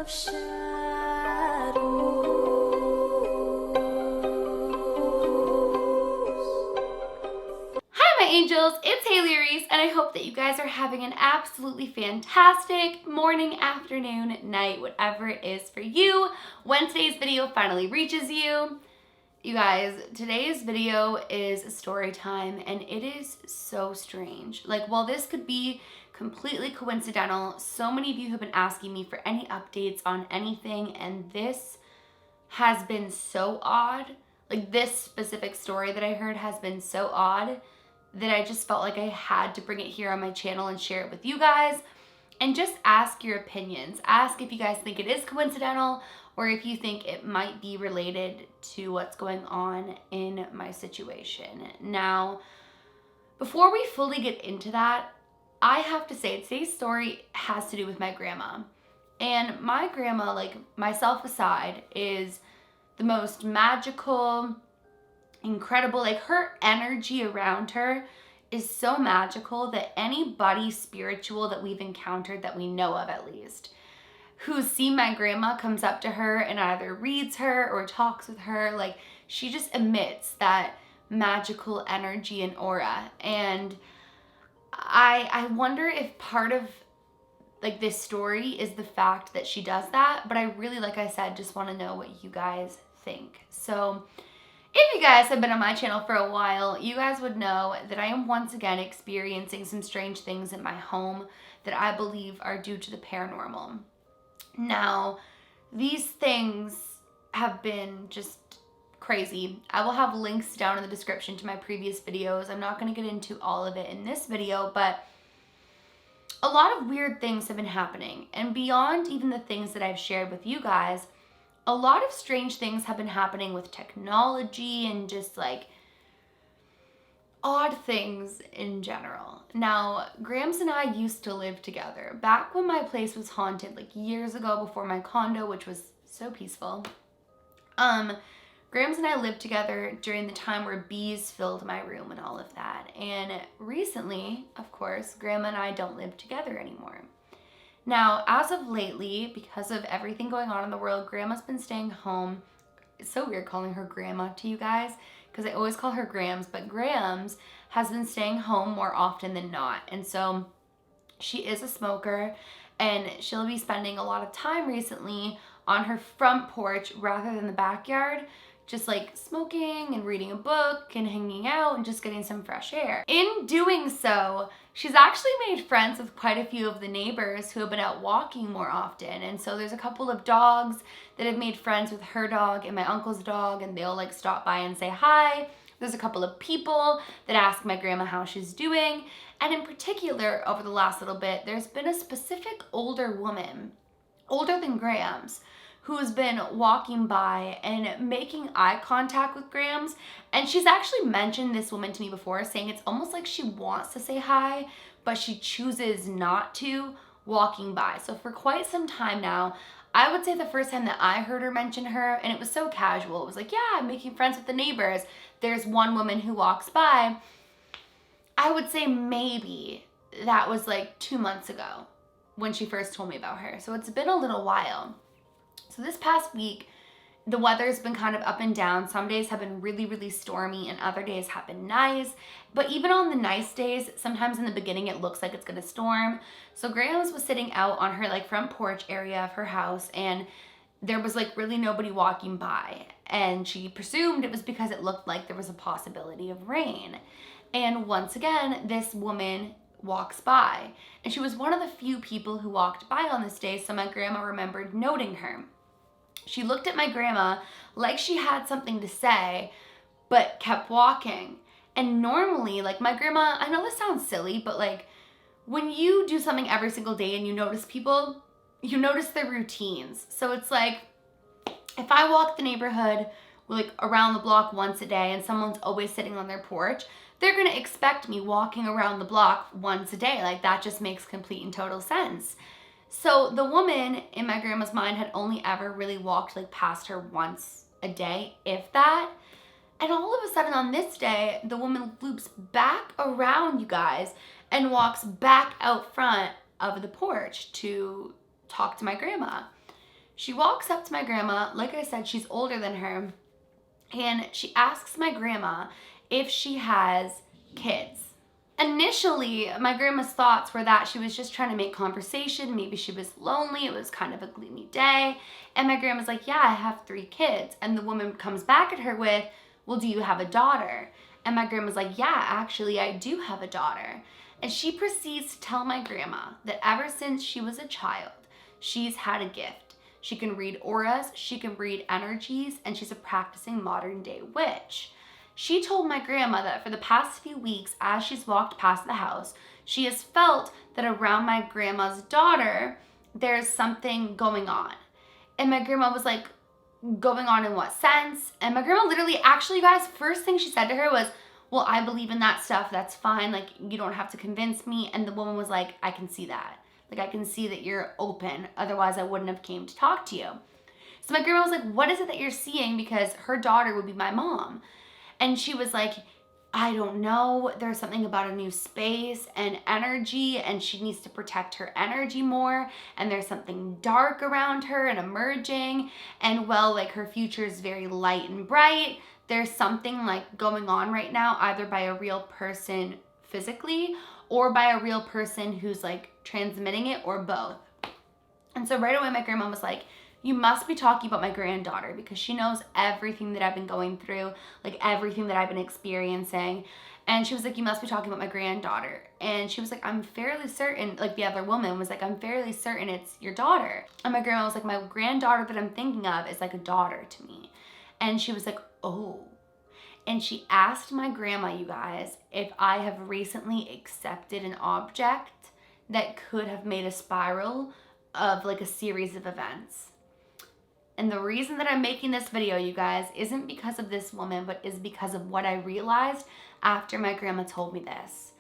Hi my angels, it's Hailey Reese, and I hope that you guys are having an absolutely fantastic morning, afternoon, night, whatever it is for you when today's video finally reaches you. You guys, today's video is a story time, and it is so strange. Like, while this could be completely coincidental, so many of you have been asking me for any updates on anything, and this has been so odd. Like, this specific story that I heard has been so odd that I just felt like I had to bring it here on my channel and share it with you guys, and just ask your opinions. Ask if you guys think it is coincidental, or if you think it might be related to what's going on in my situation. Now, before we fully get into that, I have to say today's story has to do with my grandma. And my grandma, like myself aside, is the most magical, incredible, like her energy around her is so magical that anybody spiritual that we've encountered, that we know of at least, who's seen my grandma, comes up to her and either reads her or talks with her. Like, she just emits that magical energy and aura. And I wonder if part of like this story is the fact that she does that, but I really, like I said, just want to know what you guys think. So if you guys have been on my channel for a while, you guys would know that I am once again experiencing some strange things in my home that I believe are due to the paranormal. Now, these things have been just crazy. I will have links down in the description to my previous videos. I'm not going to get into all of it in this video, but a lot of weird things have been happening. And beyond even the things that I've shared with you guys, a lot of strange things have been happening with technology and just like odd things in general. Now, Grams and I used to live together back when my place was haunted, like years ago before my condo, which was so peaceful. Grams and I lived together during the time where bees filled my room and all of that. And recently, of course, Grandma and I don't live together anymore. Now, as of lately, because of everything going on in the world, Grandma's been staying home. It's so weird calling her Grandma to you guys, because I always call her Grams, but Grams has been staying home more often than not. And so she is a smoker, and she'll be spending a lot of time recently on her front porch rather than the backyard, just like smoking and reading a book and hanging out and just getting some fresh air. In doing so, she's actually made friends with quite a few of the neighbors who have been out walking more often. And so there's a couple of dogs that have made friends with her dog and my uncle's dog, and they'll like stop by and say hi. There's a couple of people that ask my grandma how she's doing. And in particular, over the last little bit, there's been a specific older woman, older than Grams, who's been walking by and making eye contact with Grams. And she's actually mentioned this woman to me before, saying it's almost like she wants to say hi, but she chooses not to, walking by. So for quite some time now, I would say the first time that I heard her mention her, and it was so casual, it was like, yeah, I'm making friends with the neighbors. There's one woman who walks by. I would say maybe that was like 2 months ago when she first told me about her. So it's been a little while. So this past week, the weather's been kind of up and down. Some days have been really, really stormy, and other days have been nice. But even on the nice days, sometimes in the beginning it looks like it's gonna storm. So Grams was sitting out on her like front porch area of her house, and there was like really nobody walking by. And she presumed it was because it looked like there was a possibility of rain. And once again, this woman walks by, and she was one of the few people who walked by on this day, so my grandma remembered noting her. She looked at my grandma like she had something to say, but kept walking. And normally, like my grandma, I know this sounds silly, but like when you do something every single day and you notice people, you notice their routines. So it's like, if I walk the neighborhood like around the block once a day and someone's always sitting on their porch, they're gonna expect me walking around the block once a day. Like, that just makes complete and total sense. So the woman in my grandma's mind had only ever really walked like past her once a day, if that. And all of a sudden on this day, the woman loops back around, you guys, and walks back out front of the porch to talk to my grandma. She walks up to my grandma. Like I said, she's older than her. And she asks my grandma if she has kids. Initially, my grandma's thoughts were that she was just trying to make conversation. Maybe she was lonely. It was kind of a gloomy day. And my grandma's like, yeah, I have 3 kids. And the woman comes back at her with, well, do you have a daughter? And my grandma's like, yeah, actually, I do have a daughter. And she proceeds to tell my grandma that ever since she was a child, she's had a gift. She can read auras, she can read energies, and she's a practicing modern day witch. She told my grandma that for the past few weeks, as she's walked past the house, she has felt that around my grandma's daughter, there's something going on. And my grandma was like, going on in what sense? And my grandma literally, actually, you guys, first thing she said to her was, well, I believe in that stuff. That's fine. Like, you don't have to convince me. And the woman was like, I can see that. Like, I can see that you're open. Otherwise, I wouldn't have came to talk to you. So my grandma was like, what is it that you're seeing? Because her daughter would be my mom. And she was like, I don't know. There's something about a new space and energy, and she needs to protect her energy more. And there's something dark around her and emerging. And well, like, her future is very light and bright. There's something like going on right now, either by a real person physically or by a real person who's like transmitting it, or both. And so right away, my grandma was like, you must be talking about my granddaughter, because she knows everything that I've been going through, like everything that I've been experiencing. And she was like, you must be talking about my granddaughter. And she was like, I'm fairly certain, like the other woman was like, I'm fairly certain it's your daughter. And my grandma was like, my granddaughter that I'm thinking of is like a daughter to me. And she was like, oh. And she asked my grandma, you guys, if I have recently accepted an object that could have made a spiral of like a series of events. And the reason that I'm making this video, you guys, isn't because of this woman, but is because of what I realized after my grandma told me this.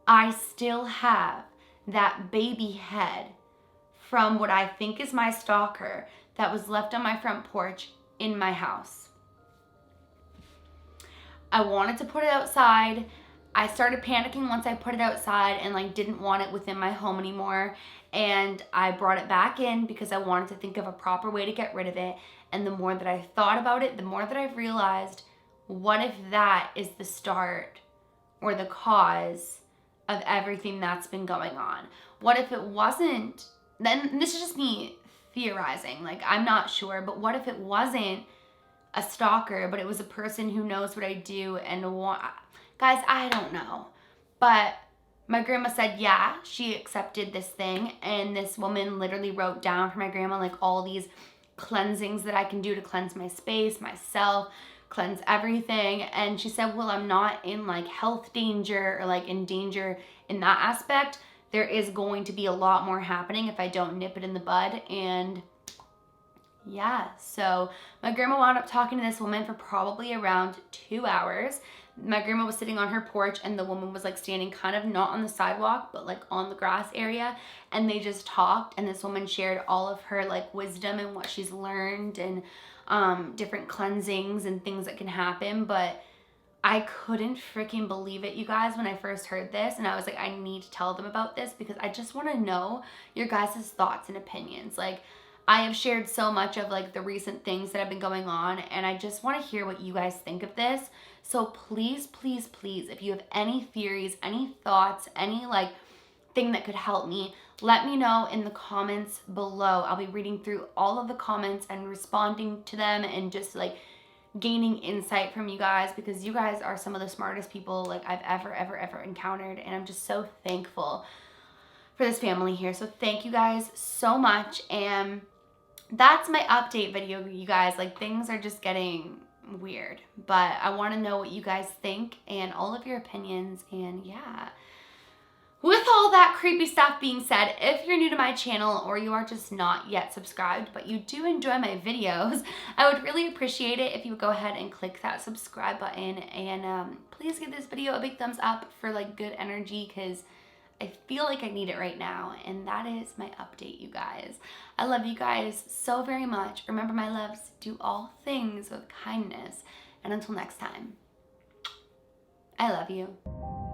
I still have that baby head from what I think is my stalker that was left on my front porch in my house. I wanted to put it outside. I started panicking once I put it outside and like didn't want it within my home anymore. And I brought it back in because I wanted to think of a proper way to get rid of it. And the more that I thought about it, the more that I've realized, what if that is the start or the cause of everything that's been going on? What if it wasn't, then this is just me theorizing, like I'm not sure, but what if it wasn't a stalker, but it was a person who knows what I do and guys, I don't know. But my grandma said, yeah, she accepted this thing. And this woman literally wrote down for my grandma, like all these cleansings that I can do to cleanse my space, myself, cleanse everything. And she said, well, I'm not in like health danger or like in danger in that aspect. There is going to be a lot more happening if I don't nip it in the bud. And yeah, so my grandma wound up talking to this woman for probably around 2 hours. My grandma was sitting on her porch and the woman was like standing kind of not on the sidewalk, but like on the grass area. And they just talked, and this woman shared all of her like wisdom and what she's learned and different cleansings and things that can happen. But I couldn't freaking believe it, you guys, when I first heard this. And I was like, I need to tell them about this because I just want to know your guys' thoughts and opinions. Like, I have shared so much of like the recent things that have been going on, and I just want to hear what you guys think of this. So please, please, please, if you have any theories, any thoughts, any like thing that could help me, let me know in the comments below. I'll be reading through all of the comments and responding to them and just like gaining insight from you guys, because you guys are some of the smartest people like I've ever encountered, and I'm just so thankful for this family here. So thank you guys so much. And that's my update video, you guys. Like, things are just getting weird, but I want to know what you guys think and all of your opinions. And yeah, with all that creepy stuff being said, if you're new to my channel or you are just not yet subscribed, but you do enjoy my videos, I would really appreciate it if you would go ahead and click that subscribe button, and please give this video a big thumbs up for like good energy, because I feel like I need it right now. And that is my update, you guys. I love you guys so very much. Remember, my loves, do all things with kindness. And until next time, I love you.